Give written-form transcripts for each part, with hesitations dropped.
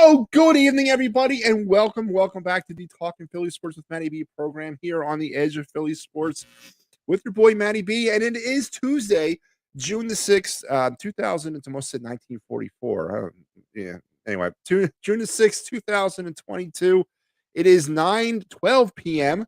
Oh, good evening, everybody, and welcome back to the Talking Philly Sports with Matty B program here on the edge of Philly sports with your boy Matty B. And it is Tuesday, June the 6th, 2000. It's almost said 1944. Yeah. Anyway, June the 6th, 2022. It is 9:12 p.m.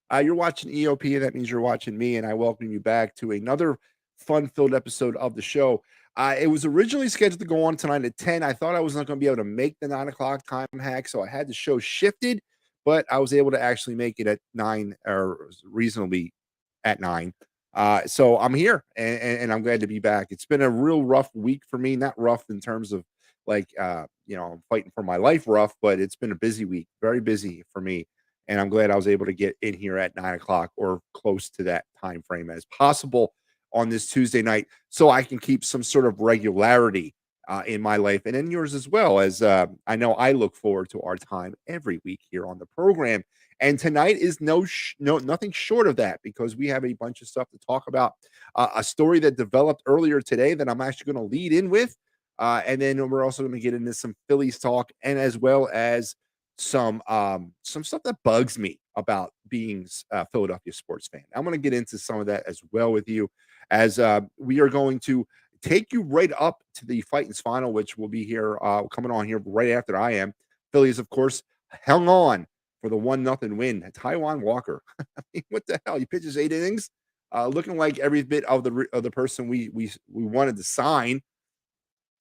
You're watching EOP, and that means you're watching me, and I welcome you back to another fun-filled episode of the show. It was originally scheduled to go on tonight at 10. I thought I was not going to be able to make the 9 o'clock time hack, so I had the show shifted, but I was able to actually make it at 9 or reasonably at 9. So I'm here, and I'm glad to be back. It's been a real rough week for me, not rough in terms of I'm fighting for my life rough, but it's been a busy week, very busy for me. And I'm glad I was able to get in here at 9 o'clock or close to that time frame as possible on this Tuesday night, so I can keep some sort of regularity in my life and in yours as well. As I know, I look forward to our time every week here on the program. And tonight is nothing short of that, because we have a bunch of stuff to talk about. A story that developed earlier today that I'm actually going to lead in with, and then we're also going to get into some Phillies talk, and as well as some stuff that bugs me about being a Philadelphia sports fan. I'm going to get into some of that as well with you, as we are going to take you right up to the Fightins final, which will be here coming on here right after I am. Phillies, of course, hung on for the 1-0 win. Taijuan Walker, I mean, what the hell? He pitches 8 innings, looking like every bit of the person we wanted to sign.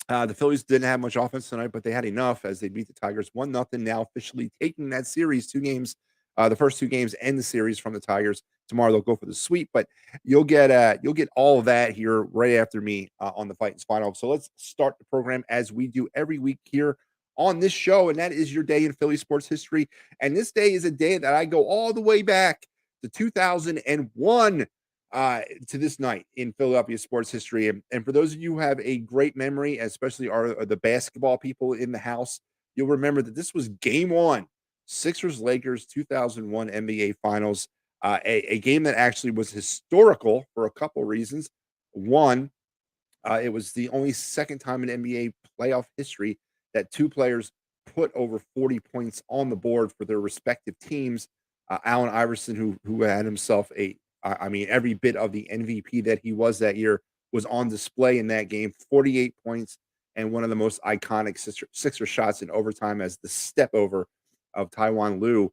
The Phillies didn't have much offense tonight, but they had enough as they beat the Tigers 1-0. Now officially taking that series, 2 games, the first 2 games end the series from the Tigers. Tomorrow they'll go for the sweep, but you'll get all of that here right after me on the Fightins final. So let's start the program as we do every week here on this show, and that is your day in Philly sports history. And this day is a day that I go all the way back to 2001 to this night in Philadelphia sports history. And for those of you who have a great memory, especially are the basketball people in the house, you'll remember that this was game 1, Sixers-Lakers 2001 NBA Finals, a game that actually was historical for a couple reasons. One, it was the only second time in NBA playoff history that 2 players put over 40 points on the board for their respective teams. Allen Iverson, who had himself I mean, every bit of the MVP that he was that year was on display in that game. 48 points and one of the most iconic Sixer shots in overtime as the step over of Tyronn Lue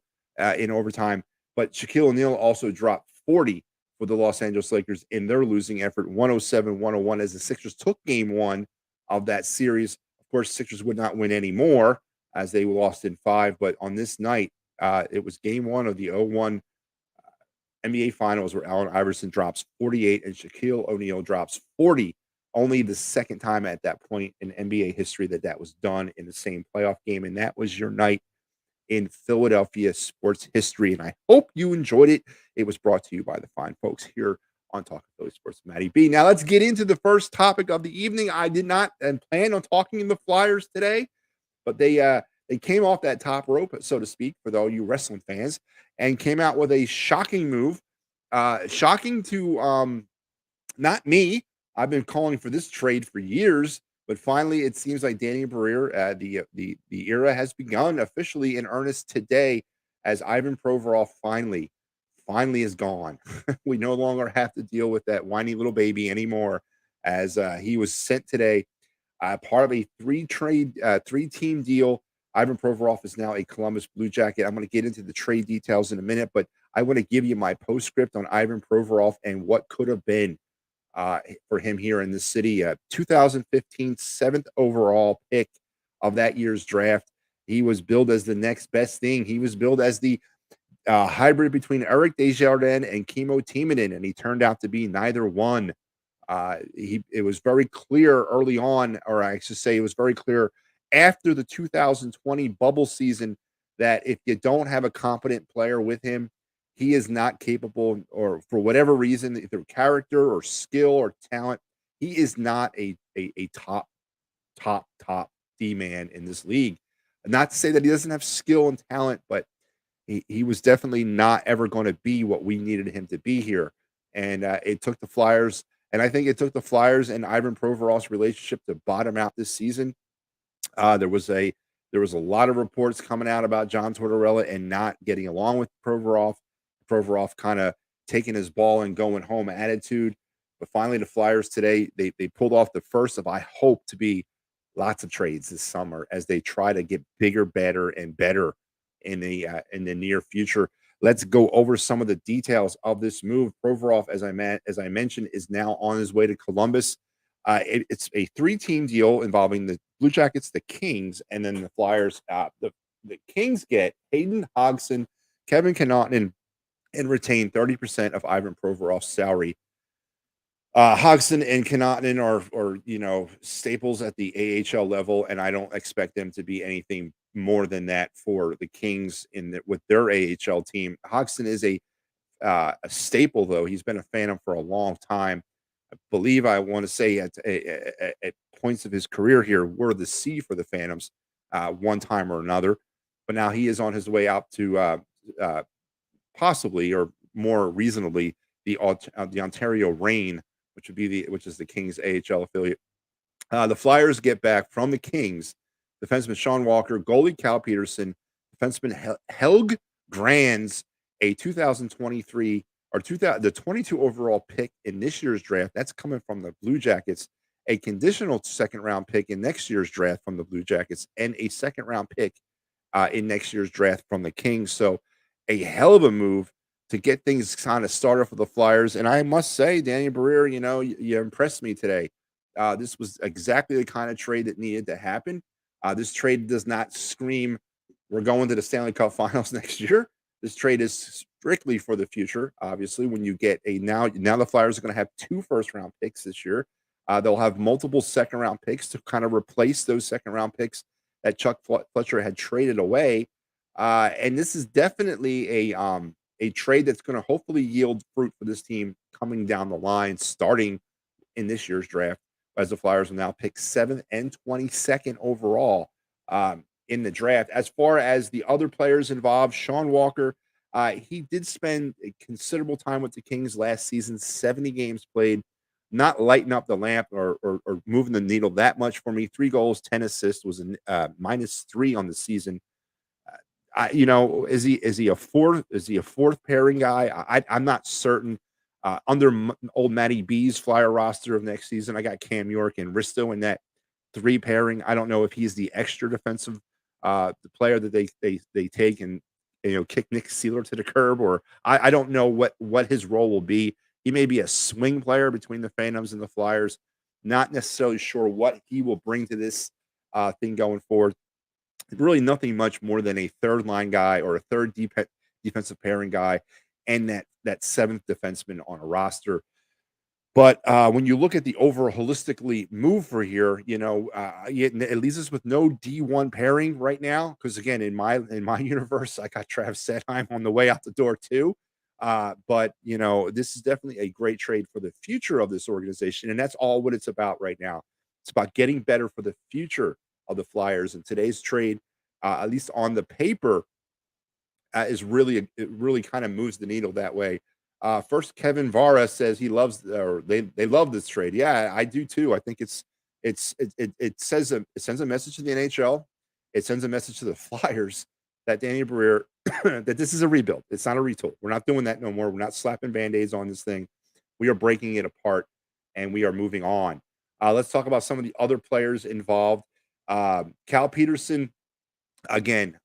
in overtime. But Shaquille O'Neal also dropped 40 for the Los Angeles Lakers in their losing effort, 107-101, as the Sixers took game 1 of that series. Of course, Sixers would not win anymore as they lost in 5. But on this night, it was game 1 of the 01 NBA Finals where Allen Iverson drops 48 and Shaquille O'Neal drops 40. Only the second time at that point in NBA history that was done in the same playoff game. And that was your night in Philadelphia sports history. And I hope you enjoyed it. It was brought to you by the fine folks here on Talking Philly Sports with Matty B. Now let's get into the first topic of the evening. I did not plan on talking in the Flyers today, but they came off that top rope, so to speak, for all you wrestling fans, and came out with a shocking move. Shocking to not me. I've been calling for this trade for years, but finally it seems like Danny Briere, the era has begun officially in earnest today, as Ivan Provorov finally is gone. We no longer have to deal with that whiny little baby anymore, as he was sent today, part of a 3-team deal. Ivan Provorov is now a Columbus Blue Jacket. I'm going to get into the trade details in a minute, but I want to give you my postscript on Ivan Provorov and what could have been for him here in this city. 2015 7th overall pick of that year's draft. He was billed as the next best thing. He was billed as the hybrid between Eric Desjardins and Kimmo Timonen, and he turned out to be neither one. It was very clear early on, or I should say it was very clear after the 2020 bubble season, that if you don't have a competent player with him, he is not capable, or for whatever reason, either character or skill or talent, he is not a top D-man in this league. Not to say that he doesn't have skill and talent, but he was definitely not ever going to be what we needed him to be here. And it took the Flyers, and I think it took the Flyers and Ivan Provorov's relationship to bottom out this season. There was a lot of reports coming out about John Tortorella and not getting along with Provorov. Provorov kind of taking his ball and going home attitude. But finally, the Flyers today they pulled off the first of, I hope to be, lots of trades this summer as they try to get bigger, better, and better in the near future. Let's go over some of the details of this move. Provorov, as I mentioned, is now on his way to Columbus. It's a three-team deal involving the Blue Jackets, the Kings, and then the Flyers. The Kings get Hayden Hodgson, Kevin Connaughton, and retain 30% of Ivan Provorov's salary. Hodgson and Connaughton are staples at the AHL level, and I don't expect them to be anything more than that for the Kings with their AHL team. Hodgson is a staple, though. He's been a Phantom for a long time. I believe I want to say at points of his career here were the C for the Phantoms one time or another, but now he is on his way out to possibly or more reasonably the Ontario Reign, which is the Kings AHL affiliate. The Flyers get back from the Kings defenseman Sean Walker, goalie Cal Peterson, defenseman Helg Grands, a 2023 or the 22 overall pick in this year's draft. That's coming from the Blue Jackets. A conditional second round pick in next year's draft from the Blue Jackets, and a second round pick in next year's draft from the Kings. So a hell of a move to get things kind of started for the Flyers. And I must say, Danny Briere, you impressed me today. This was exactly the kind of trade that needed to happen. This trade does not scream, we're going to the Stanley Cup Finals next year. This trade is strictly for the future. Obviously, when you get now the Flyers are going to have 2 first-round picks this year. They'll have multiple second-round picks to kind of replace those second-round picks that Chuck Fletcher had traded away. And this is definitely a trade that's going to hopefully yield fruit for this team coming down the line, starting in this year's draft, as the Flyers will now pick 7th and 22nd overall in the draft. As far as the other players involved, Sean Walker, he did spend a considerable time with the Kings last season, 70 games played, not lighting up the lamp or moving the needle that much for me. 3 goals, 10 assists, was a -3 on the season. Is he a fourth pairing guy? I'm not certain. Under old Matty B's Flyer roster of next season, I got Cam York and Risto in that 3 pairing. I don't know if he's the extra defensive the player that they take and kick Nick Seeler to the curb, or I don't know what his role will be. He may be a swing player between the Phantoms and the Flyers. Not necessarily sure what he will bring to this thing going forward. Really nothing much more than a third line guy or a third defensive pairing guy, and that 7th defenseman on a roster. But when you look at the overall holistically move for here, it leaves us with no D1 pairing right now. Because again, in my universe, I got Travis Sedheim on the way out the door too. But this is definitely a great trade for the future of this organization, and that's all what it's about right now. It's about getting better for the future of the Flyers. And today's trade, at least on the paper, it really kind of moves the needle that way. First, Kevin Vara says he loves, or they love this trade. Yeah, I do too. I think it sends a message to the NHL. It sends a message to the Flyers that Danny Briere that this is a rebuild. It's not a retool. We're not doing that no more. We're not slapping band-aids on this thing. We are breaking it apart and we are moving on. Let's talk about some of the other players involved. Cal Peterson, again,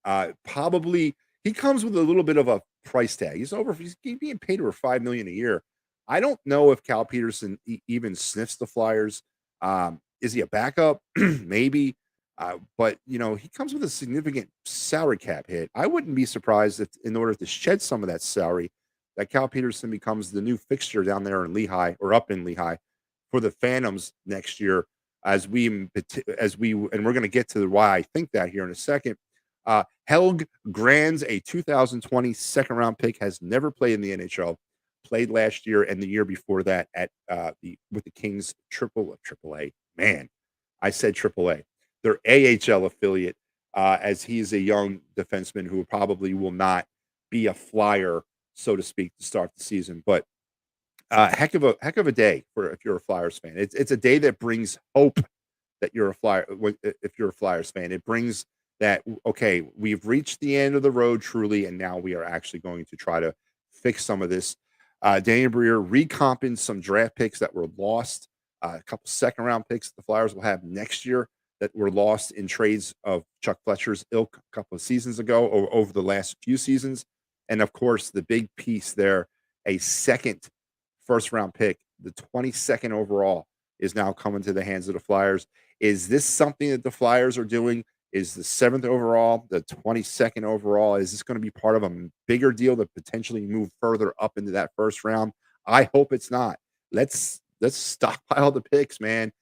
probably he comes with a little bit of a price tag. He's being paid over $5 million a year. I don't know if Cal Peterson even sniffs the Flyers. Is he a backup? Maybe. But he comes with a significant salary cap hit. I wouldn't be surprised if, in order to shed some of that salary, that Cal Peterson becomes the new fixture down there in Lehigh, or up in Lehigh, for the Phantoms next year. And we're going to get to why I think that here in a second. Helg Grands, a 2020 second round pick, has never played in the NHL. Played last year and the year before that with the Kings AAA. Man, I said AAA. Their AHL affiliate, as he's a young defenseman who probably will not be a Flyer, so to speak, to start the season. But heck of a day if you're a Flyers fan. It's a day that brings hope that you're a Flyer if you're a Flyers fan. It brings that, okay, we've reached the end of the road truly, and now we are actually going to try to fix some of this. Daniel Breer recomping some draft picks that were lost, a couple second round picks the Flyers will have next year that were lost in trades of Chuck Fletcher's ilk a couple of seasons ago or over the last few seasons. And of course, the big piece there, a second first round pick, the 22nd overall, is now coming to the hands of the Flyers. Is this something that the Flyers are doing? Is the 7th overall, the 22nd overall, is this going to be part of a bigger deal to potentially move further up into that first round? I hope it's not. Let's stockpile the picks, man.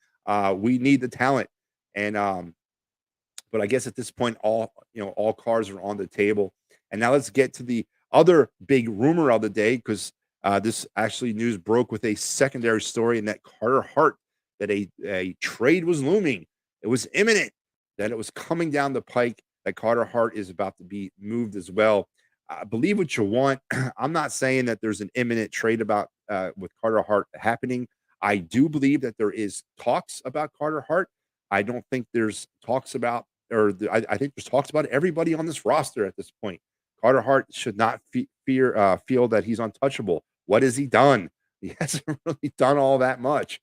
We need the talent. And but I guess at this point, all cards are on the table. And now let's get to the other big rumor of the day, because this actually news broke with a secondary story, and that Carter Hart, that a trade was looming. It was imminent, that it was coming down the pike, that Carter Hart is about to be moved as well. Believe what you want. I'm not saying that there's an imminent trade about with Carter Hart happening. I do believe that there is talks about Carter Hart. I don't think there's talks about, I think there's talks about everybody on this roster at this point. Carter Hart should not feel that he's untouchable. What has he done? He hasn't really done all that much.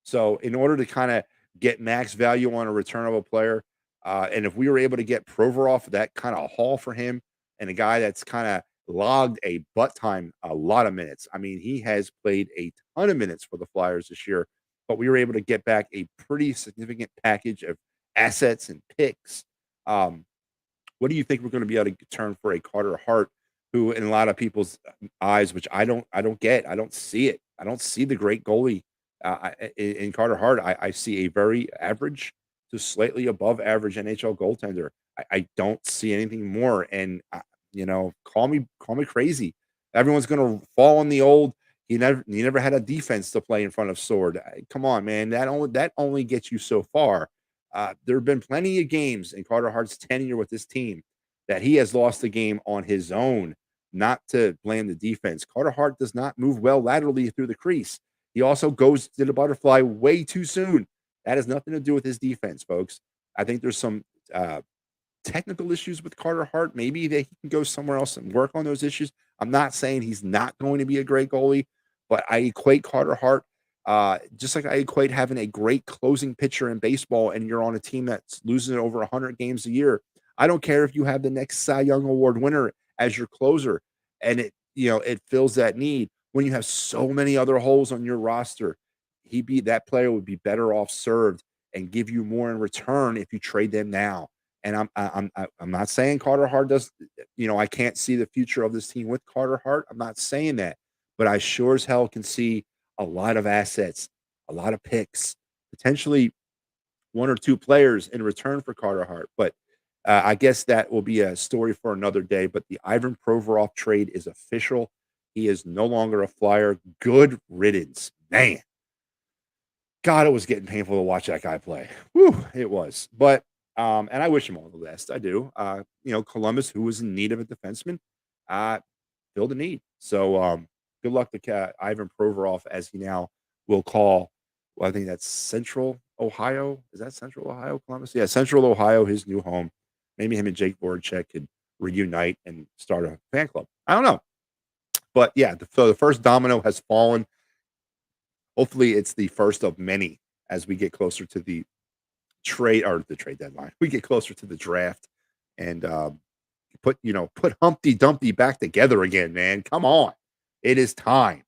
So in order to kind of get max value on a returnable player, and if we were able to get Provorov that kind of haul for him, and a guy that's kind of logged a butt time a lot of minutes. I mean, he has played a ton of minutes for the Flyers this year, but we were able to get back a pretty significant package of assets and picks. What do you think we're going to be able to turn for a Carter Hart, who, in a lot of people's eyes, which I don't get, I don't see it. I don't see the great goalie in Carter Hart. I see a very average to slightly above average NHL goaltender. I don't see anything more. And call me crazy. Everyone's going to fall on the old. He never had a defense to play in front of Sword. Come on, man. That only gets you so far. There have been plenty of games in Carter Hart's tenure with this team that he has lost the game on his own, not to blame the defense. Carter Hart does not move well laterally through the crease. He also goes to the butterfly way too soon. That has nothing to do with his defense, folks. I think there's some technical issues with Carter Hart. Maybe that he can go somewhere else and work on those issues. I'm not saying he's not going to be a great goalie, but I equate Carter Hart just like I equate having a great closing pitcher in baseball and you're on a team that's losing over 100 games a year. I don't care if you have the next Cy Young Award winner as your closer and it fills that need. When you have so many other holes on your roster, that player would be better off served and give you more in return if you trade them now. And I'm not saying Carter Hart does. I can't see the future of this team with Carter Hart. I'm not saying that, but I sure as hell can see a lot of assets, a lot of picks, potentially one or two players in return for Carter Hart. But I guess that will be a story for another day. But the Ivan Provorov trade is official. He is no longer a Flyer. Good riddance, man. God, it was getting painful to watch that guy play. Whew, it was. But and I wish him all the best. I do. Columbus, who was in need of a defenseman, filled the need. So good luck to Ivan Provorov, as he now will call. Well, I think that's Central Ohio. Is that Central Ohio, Columbus? Yeah, Central Ohio, his new home. Maybe him and Jake Voracek could reunite and start a fan club. I don't know. But yeah, so the first domino has fallen. Hopefully, it's the first of many as we get closer to the trade deadline. We get closer to the draft and put Humpty Dumpty back together again, man. Come on. It is time.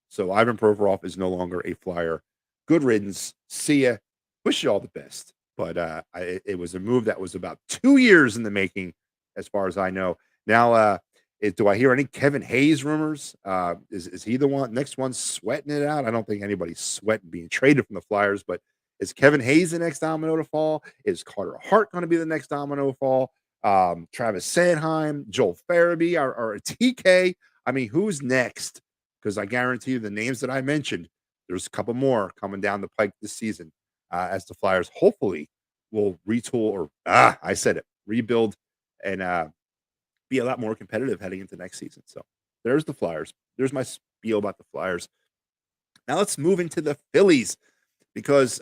So Ivan Provorov is no longer a Flyer. Good riddance. See ya. Wish you all the best. But it was a move that was about 2 years in the making, as far as I know. Now, do I hear any Kevin Hayes rumors? Is he the next one sweating it out? I don't think anybody's sweating being traded from the Flyers, but is Kevin Hayes the next domino to fall? Is Carter Hart going to be the next domino to fall? Travis Sanheim, Joel Farabee, or TK? I mean, who's next? Because I guarantee you the names that I mentioned, there's a couple more coming down the pike this season as the Flyers hopefully will retool I said it, rebuild and be a lot more competitive heading into next season. So there's the Flyers. There's my spiel about the Flyers. Now let's move into the Phillies because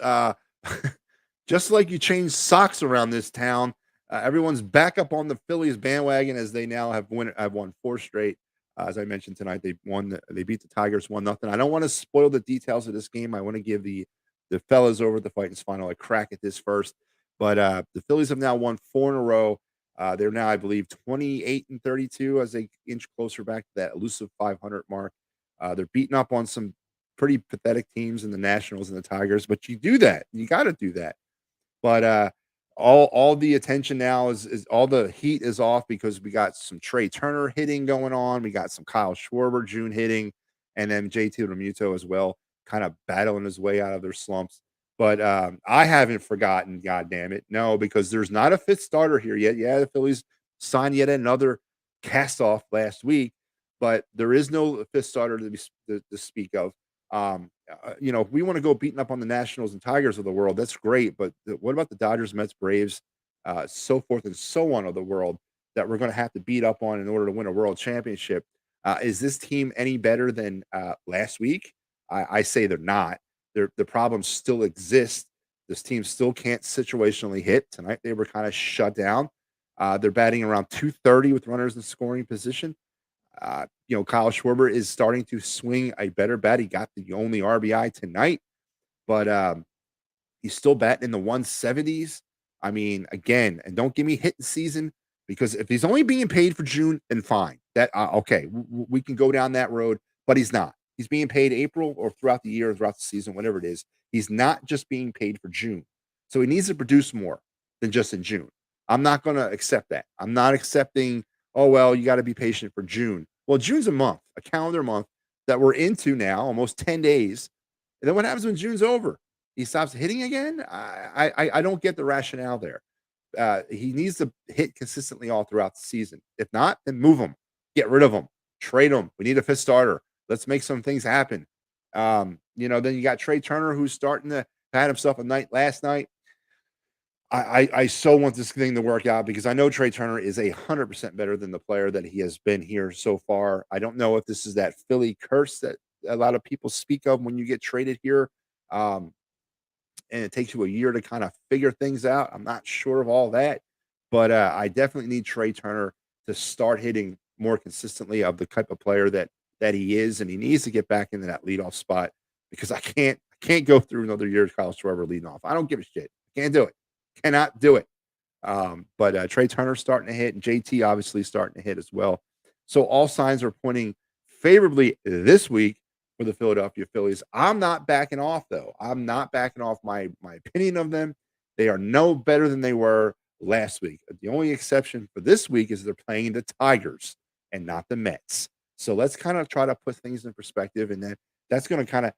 Just like you changed socks around this town, everyone's back up on the Phillies bandwagon as they now have won 4 straight. As I mentioned tonight, they beat the Tigers 1-0. I don't want to spoil the details of this game. I want to give the fellas over at the Titans final a crack at this first. But the Phillies have now won 4 in a row. They're now, I believe, 28-32 as they inch closer back to that elusive 500 mark. They're beating up on some pretty pathetic teams in the Nationals and the Tigers, but you do that. You got to do that. But all the attention now is all the heat is off because we got some Trey Turner hitting going on. We got some Kyle Schwarber June hitting, and then JT Realmuto as well, kind of battling his way out of their slumps. But I haven't forgotten, God damn it, no, because there's not a fifth starter here yet. Yeah, the Phillies signed yet another cast off last week, but there is no fifth starter to speak of. If we want to go beating up on the Nationals and Tigers of the world, that's great. But what about the Dodgers, Mets, Braves, so forth and so on of the world that we're going to have to beat up on in order to win a world championship? Is this team any better than last week? I say they're not. The problems still exist. This team still can't situationally hit. Tonight they were kind of shut down. They're batting around 230 with runners in scoring position. Kyle Schwarber is starting to swing a better bat. He got the only RBI tonight, but he's still batting in the 170s. I mean, again, and don't give me hitting season because if he's only being paid for June, then fine. That okay, we can go down that road, but he's not. He's being paid April or throughout the year, throughout the season, whatever it is. He's not just being paid for June, so he needs to produce more than just in June. I'm not going to accept that. I'm not accepting. Oh well, you got to be patient for June. Well, June's a month, a calendar month that we're into now, almost 10 days. And then what happens when June's over? He stops hitting again? I don't get the rationale there. He needs to hit consistently all throughout the season. If not, then move him, get rid of him, trade him. We need a fifth starter. Let's make some things happen. Then you got Trey Turner who's starting to pat himself a night last night. I so want this thing to work out because I know Trey Turner is 100% better than the player that he has been here so far. I don't know if this is that Philly curse that a lot of people speak of when you get traded here. And it takes you a year to kind of figure things out. I'm not sure of all that, but I definitely need Trey Turner to start hitting more consistently of the type of player that he is, and he needs to get back into that leadoff spot because I can't go through another year of Kyle Schwarber leading off. I don't give a shit. Can't do it. Cannot do it. But Trey Turner starting to hit, and JT obviously starting to hit as well. So all signs are pointing favorably this week for the Philadelphia Phillies. I'm not backing off, though. I'm not backing off my opinion of them. They are no better than they were last week. The only exception for this week is they're playing the Tigers and not the Mets. So let's kind of try to put things in perspective, and then that's going to kind of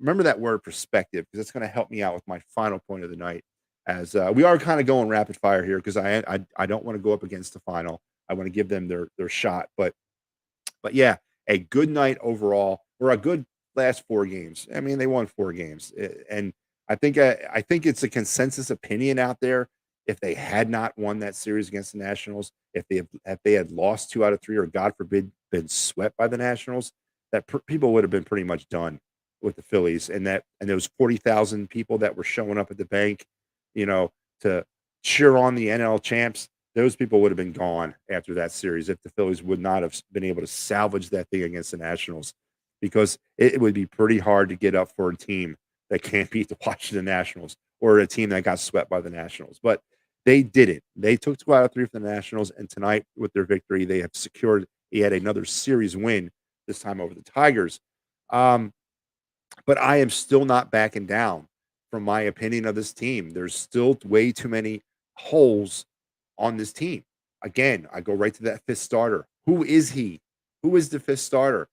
remember that word perspective because it's going to help me out with my final point of the night. As we are kind of going rapid fire here because I don't want to go up against the final. I want to give them their shot, but yeah, a good night overall or a good last 4 games. I mean, they won 4 games, and I think it's a consensus opinion out there. If they had not won that series against the Nationals, if they had lost 2 out of 3, or God forbid, been swept by the Nationals, that people would have been pretty much done with the Phillies, and those 40,000 people that were showing up at the bank, you know, to cheer on the NL champs. Those people would have been gone after that series if the Phillies would not have been able to salvage that thing against the Nationals, because it would be pretty hard to get up for a team that can't beat the Washington Nationals or a team that got swept by the Nationals. But they did it. They took 2 out of 3 for the Nationals, and tonight with their victory, they have secured yet another series win, this time over the Tigers. But I am still not backing down from my opinion of this team. There's still way too many holes on this team. Again, I go right to that fifth starter. Who is he? Who is the fifth starter?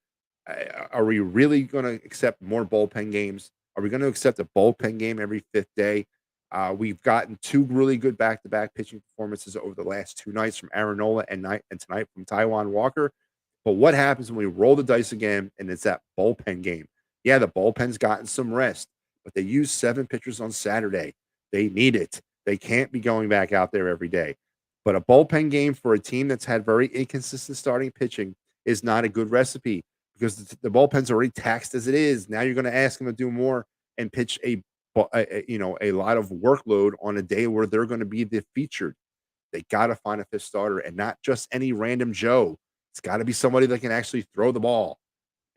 Are we really going to accept more bullpen games? Are we going to accept a bullpen game every 5th day? We've gotten 2 really good back-to-back pitching performances over the last 2 nights from Aaron Nola and tonight from Taijuan Walker. But what happens when we roll the dice again and it's that bullpen game? Yeah, the bullpen's gotten some rest, but they used 7 pitchers on Saturday. They need it. They can't be going back out there every day. But a bullpen game for a team that's had very inconsistent starting pitching is not a good recipe because the bullpen's already taxed as it is. Now you're going to ask them to do more and pitch a a lot of workload on a day where they're going to be the featured. They got to find a fifth starter and not just any random Joe. It's got to be somebody that can actually throw the ball.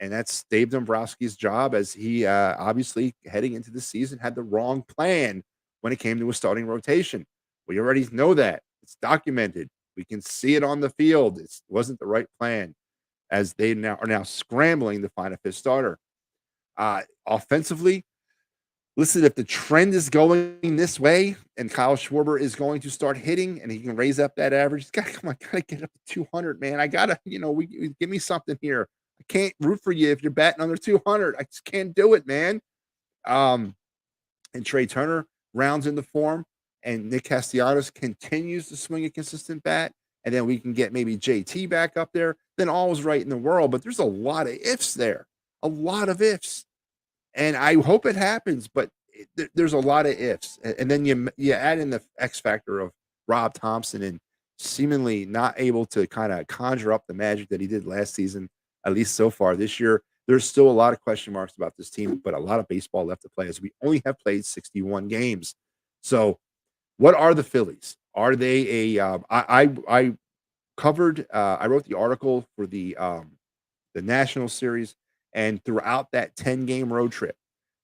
And that's Dave Dombrowski's job, as he obviously heading into the season had the wrong plan when it came to a starting rotation. We already know that. It's documented. We can see it on the field. It wasn't the right plan, as they are now scrambling to find a fifth starter. Offensively, listen, if the trend is going this way and Kyle Schwarber is going to start hitting and he can raise up that average, he's got to come on, gotta get up to 200, man. I gotta, give me something here. I can't root for you if you're batting under 200. I just can't do it, man. And Trey Turner rounds into form, and Nick Castellanos continues to swing a consistent bat, and then we can get maybe JT back up there, then all is right in the world. But there's a lot of ifs there, a lot of ifs. And I hope it happens, but there's a lot of ifs. And then you add in the X factor of Rob Thompson and seemingly not able to kind of conjure up the magic that he did last season, at least so far this year. There's still a lot of question marks about this team, but a lot of baseball left to play, as we only have played 61 games. So what are the Phillies? Are they I covered, I wrote the article for the National Series, and throughout that 10-game road trip,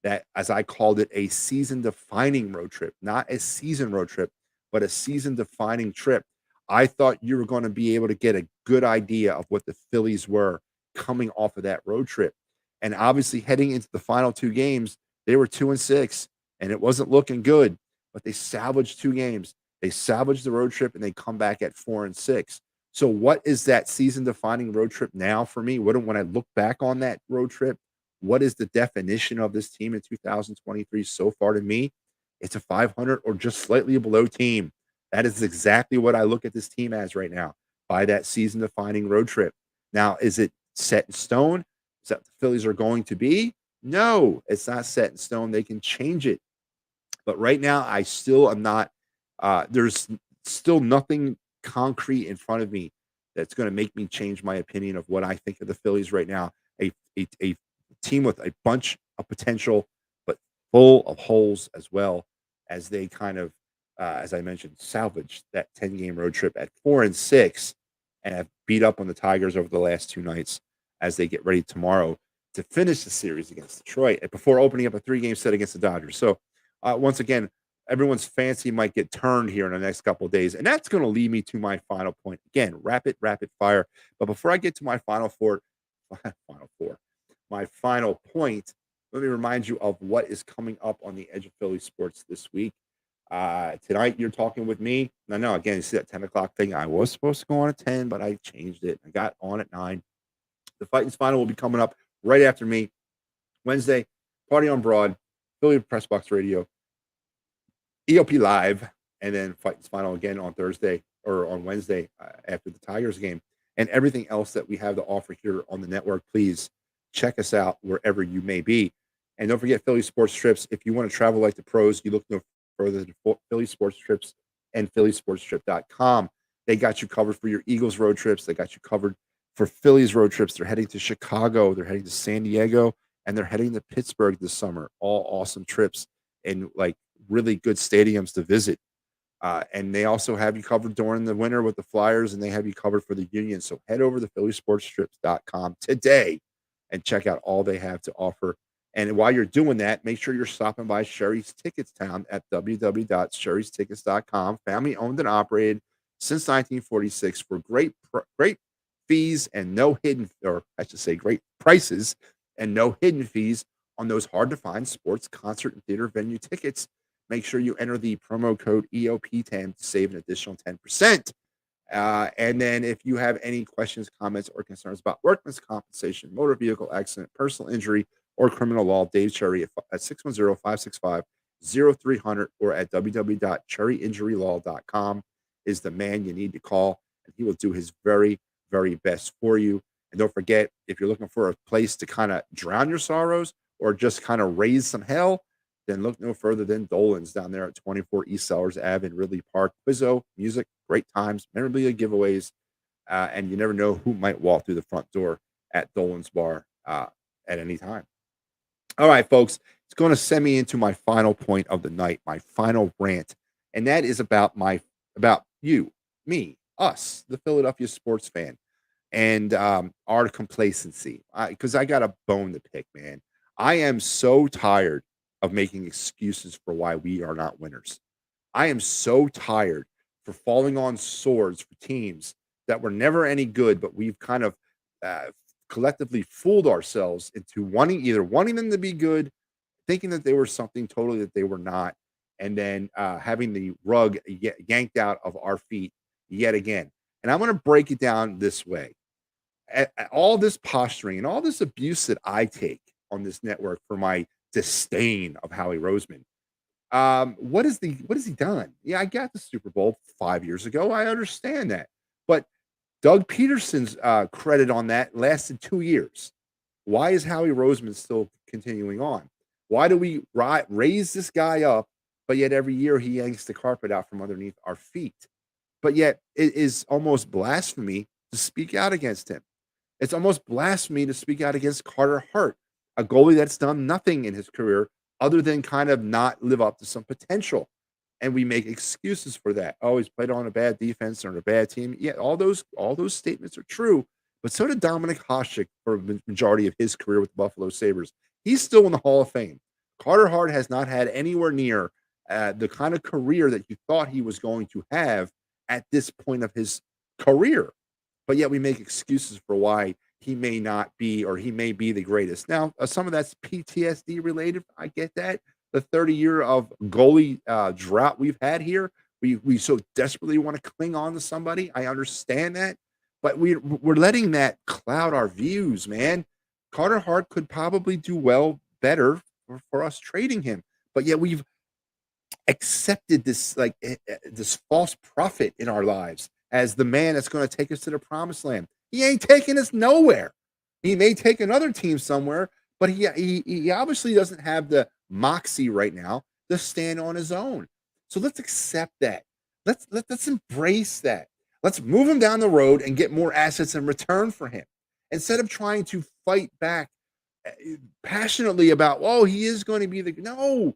that, as I called it, a season-defining road trip, not a season road trip, but a season-defining trip, I thought you were going to be able to get a good idea of what the Phillies were coming off of that road trip. And obviously, heading into the final two games, they were 2-6, and it wasn't looking good, but they salvaged two games. They salvaged the road trip, and they come back at 4-6. So what is that season-defining road trip now for me? When I look back on that road trip, what is the definition of this team in 2023 so far to me? It's a 500 or just slightly below team. That is exactly what I look at this team as right now, by that season-defining road trip. Now, is it set in stone? Is that what the Phillies are going to be? No, it's not set in stone. They can change it. But right now, I still am not. There's still nothing concrete in front of me that's going to make me change my opinion of what I think of the Phillies right now. A team with a bunch of potential, but full of holes as well, as they kind of, as I mentioned, salvaged that 10-game road trip at 4-6 and have beat up on the Tigers over the last two nights as they get ready tomorrow to finish the series against Detroit before opening up a 3-game set against the Dodgers. So once again, everyone's fancy might get turned here in the next couple of days. And that's going to lead me to my final point. Again, rapid fire. But before I get to my final point, let me remind you of what is coming up on the Edge of Philly Sports this week. Tonight, you're talking with me. No, again, you see that 10 o'clock thing. I was supposed to go on at 10, but I changed it. I got on at 9. The Fightins Final will be coming up right after me. Wednesday, Party on Broad, Philly Press Box Radio, EOP Live, and then Fightins Final again on Thursday or on Wednesday after the Tigers game. And everything else that we have to offer here on the network, please check us out wherever you may be. And don't forget Philly Sports Trips. If you want to travel like the pros, you look no further than Philly Sports Trips and phillysportstrip.com. They got you covered for your Eagles road trips. They got you covered for Phillies road trips. They're heading to Chicago. They're heading to San Diego. And they're heading to Pittsburgh this summer. All awesome trips and like really good stadiums to visit. And they also have you covered during the winter with the Flyers, and they have you covered for the Union. So head over to phillysportstrips.com today and check out all they have to offer. And while you're doing that, make sure you're stopping by Sherry's Tickets Town at www.sherrystickets.com. Family owned and operated since 1946 for great fees and no hidden, or I should say great prices and no hidden fees on those hard to find sports, concert, and theater venue tickets. Make sure you enter the promo code EOP10 to save an additional 10%. And then if you have any questions, comments, or concerns about workman's compensation, motor vehicle accident, personal injury, or criminal law, Dave Cherry at 610-565-0300 or at www.cherryinjurylaw.com is the man you need to call, and he will do his very, very best for you. And don't forget, if you're looking for a place to kind of drown your sorrows or just kind of raise some hell, then look no further than Dolan's down there at 24 East Sellers Ave in Ridley Park. Quizzo, music, great times, memorabilia giveaways, and you never know who might walk through the front door at Dolan's Bar at any time. All right, folks, It's going to send me into my final point of the night, my final rant, and that is about you, me, us, the Philadelphia sports fan, and our complacency. Because I got a bone to pick, man. I am so tired of making excuses for why we are not winners. I am so tired for falling on swords for teams that were never any good, but we've kind of uh, collectively fooled ourselves into wanting them to be good, thinking that they were something totally that they were not, and then having the rug yanked out of our feet yet again. And I'm going to break it down this way: all this posturing and all this abuse that I take on this network for my disdain of Howie Roseman. What has he done? Yeah, I got the Super Bowl 5 years ago. I understand that, but Doug Peterson's credit on that lasted 2 years. Why is Howie Roseman still continuing on? Why do we raise this guy up, but yet every year he yanks the carpet out from underneath our feet? But yet it is almost blasphemy to speak out against him. It's almost blasphemy to speak out against Carter Hart, a goalie that's done nothing in his career other than kind of not live up to some potential. And we make excuses for that. Oh, he's played on a bad defense or on a bad team. Yeah, all those statements are true. But so did Dominic Hasek for the majority of his career with the Buffalo Sabres. He's still in the Hall of Fame. Carter Hart has not had anywhere near the kind of career that you thought he was going to have at this point of his career. But yet we make excuses for why he may not be or he may be the greatest. Now, some of that's PTSD related. I get that. The 30-year of goalie drought we've had here, we so desperately want to cling on to somebody. I understand that, but we're letting that cloud our views, man. Carter Hart could probably do better for us trading him, but yet we've accepted this this false prophet in our lives as the man that's going to take us to the promised land. He ain't taking us nowhere. He may take another team somewhere, but he obviously doesn't have the moxie right now to stand on his own. So let's accept that. Let's embrace that. Let's move him down the road and get more assets in return for him instead of trying to fight back passionately about, oh, he is going to be the no.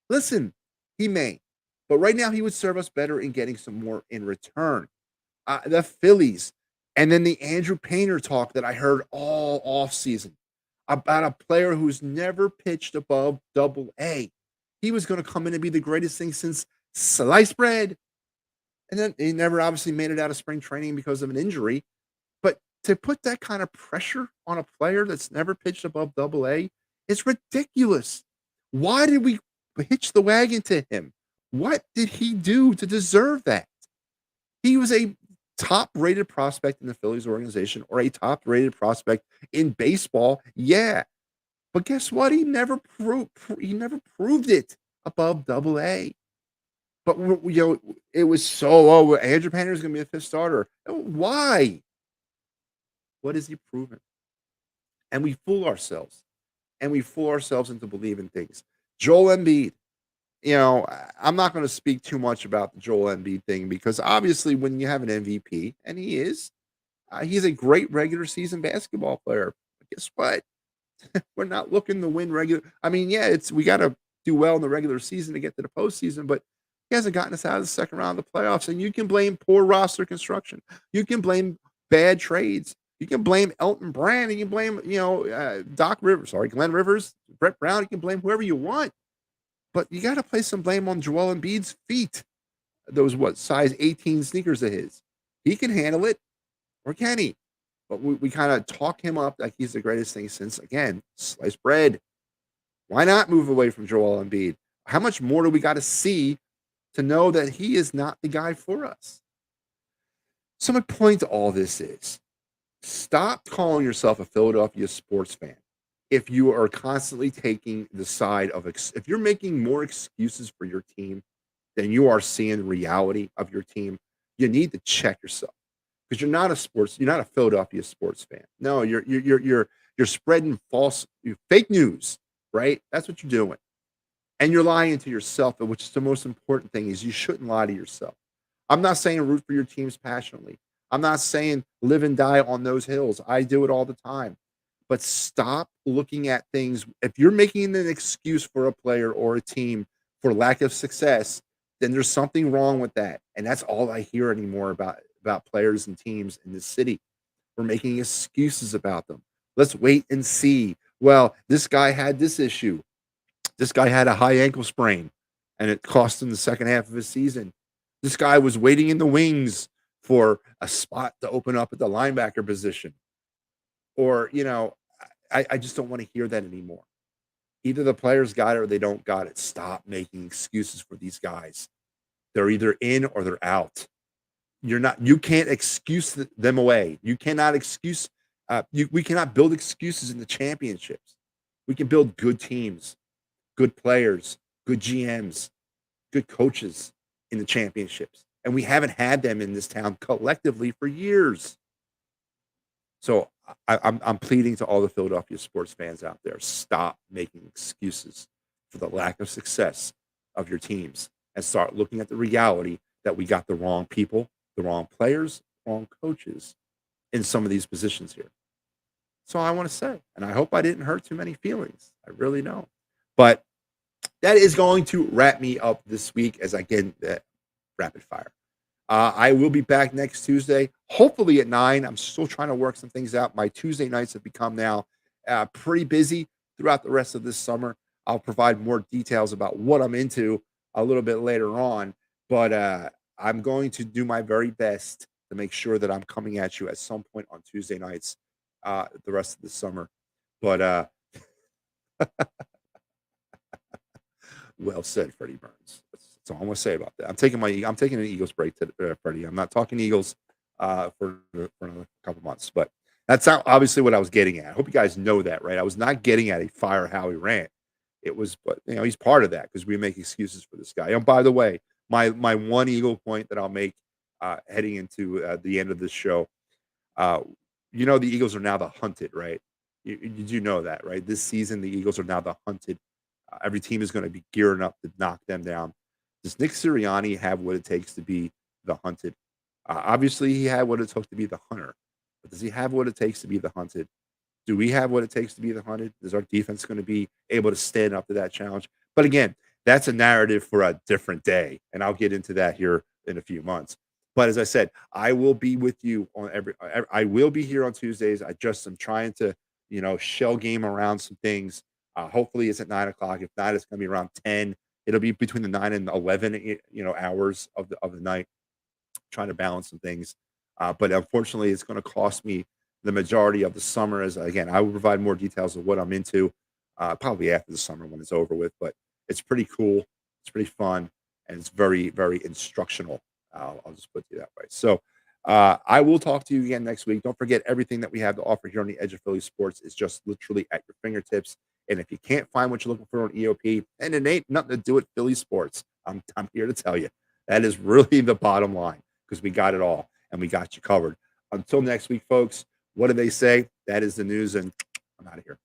Listen, he may, but right now he would serve us better in getting some more in return. The Phillies, and then the Andrew Painter talk that I heard all off season about a player who's never pitched above double A. He was going to come in and be the greatest thing since sliced bread. And then he never obviously made it out of spring training because of an injury. But to put that kind of pressure on a player that's never pitched above double A is ridiculous. Why did we hitch the wagon to him? What did he do to deserve that? He was a top rated prospect in the Phillies organization or a top rated prospect in baseball. Yeah. But guess what? He never proved it above double A. But it was Andrew Painter is going to be a fifth starter. Why? What has he proven? And we fool ourselves. And we fool ourselves into believing things. Joel Embiid, I'm not going to speak too much about the Joel Embiid thing because obviously when you have an MVP, and he's a great regular season basketball player. But guess what? We're not looking to win regular. I mean, yeah, we got to do well in the regular season to get to the postseason, but he hasn't gotten us out of the second round of the playoffs. And you can blame poor roster construction. You can blame bad trades. You can blame Elton Brand. You can blame, Glenn Rivers, Brett Brown. You can blame whoever you want. But you got to place some blame on Joel Embiid's feet. Those size 18 sneakers of his. He can handle it, or can he? But we kind of talk him up like he's the greatest thing since, again, sliced bread. Why not move away from Joel Embiid? How much more do we got to see to know that he is not the guy for us? So my point to all this is, stop calling yourself a Philadelphia sports fan if you are constantly taking the side of if you're making more excuses for your team than you are seeing the reality of your team. You need to check yourself because you're not a Philadelphia sports fan. No, you're spreading fake news, right? That's what you're doing, and you're lying to yourself. Which is the most important thing: is you shouldn't lie to yourself. I'm not saying root for your teams passionately. I'm not saying live and die on those hills. I do it all the time. but stop looking at things. If you're making an excuse for a player or a team for lack of success, then there's something wrong with that. And that's all I hear anymore about players and teams in this city. We're making excuses about them. Let's wait and see. Well, this guy had this issue. This guy had a high ankle sprain, and it cost him the second half of his season. This guy was waiting in the wings for a spot to open up at the linebacker position. Or, I just don't want to hear that anymore. Either the players got it or they don't got it. Stop making excuses for these guys. They're either in or they're out. You can't excuse them away. You cannot excuse, we cannot build excuses in the championships. We can build good teams, good players, good GMs, good coaches in the championships. And we haven't had them in this town collectively for years. So I'm pleading to all the Philadelphia sports fans out there, stop making excuses for the lack of success of your teams and start looking at the reality that we got the wrong people, the wrong players, wrong coaches in some of these positions here. So I want to say, and I hope I didn't hurt too many feelings. I really don't. But that is going to wrap me up this week as I get that rapid fire. I will be back next Tuesday, hopefully at 9. I'm still trying to work some things out. My Tuesday nights have become now pretty busy throughout the rest of this summer. I'll provide more details about what I'm into a little bit later on, but I'm going to do my very best to make sure that I'm coming at you at some point on Tuesday nights the rest of the summer. But well said, Freddie Burns. That's all I'm going to say about that. I'm taking an Eagles break today, Freddie. I'm not talking Eagles for another couple months, but that's not obviously what I was getting at. I hope you guys know that, right? I was not getting at a fire Howie rant. It was, but he's part of that because we make excuses for this guy. And by the way, my one Eagle point that I'll make heading into the end of this show, the Eagles are now the hunted, right? Did you know that, right? This season, the Eagles are now the hunted. Every team is going to be gearing up to knock them down. Does Nick Sirianni have what it takes to be the hunted? Obviously, he had what it took to be the hunter. But does he have what it takes to be the hunted? Do we have what it takes to be the hunted? Is our defense going to be able to stand up to that challenge? But again, that's a narrative for a different day, and I'll get into that here in a few months. But as I said, I will be with you on I will be here on Tuesdays. I just am trying to, shell game around some things. Hopefully it's at 9:00. If not, it's going to be around 10. It'll be between the 9 and 11, hours of the night, trying to balance some things. But unfortunately, it's going to cost me the majority of the summer. As again, I will provide more details of what I'm into probably after the summer when it's over with. But it's pretty cool. It's pretty fun, and it's very, very instructional. I'll just put it that way. So I will talk to you again next week. Don't forget, everything that we have to offer here on the Edge of Philly Sports is just literally at your fingertips. And if you can't find what you're looking for on EOP, and it ain't nothing to do with Philly sports, I'm here to tell you that is really the bottom line because we got it all and we got you covered. Until next week, folks, what do they say? That is the news, and I'm out of here.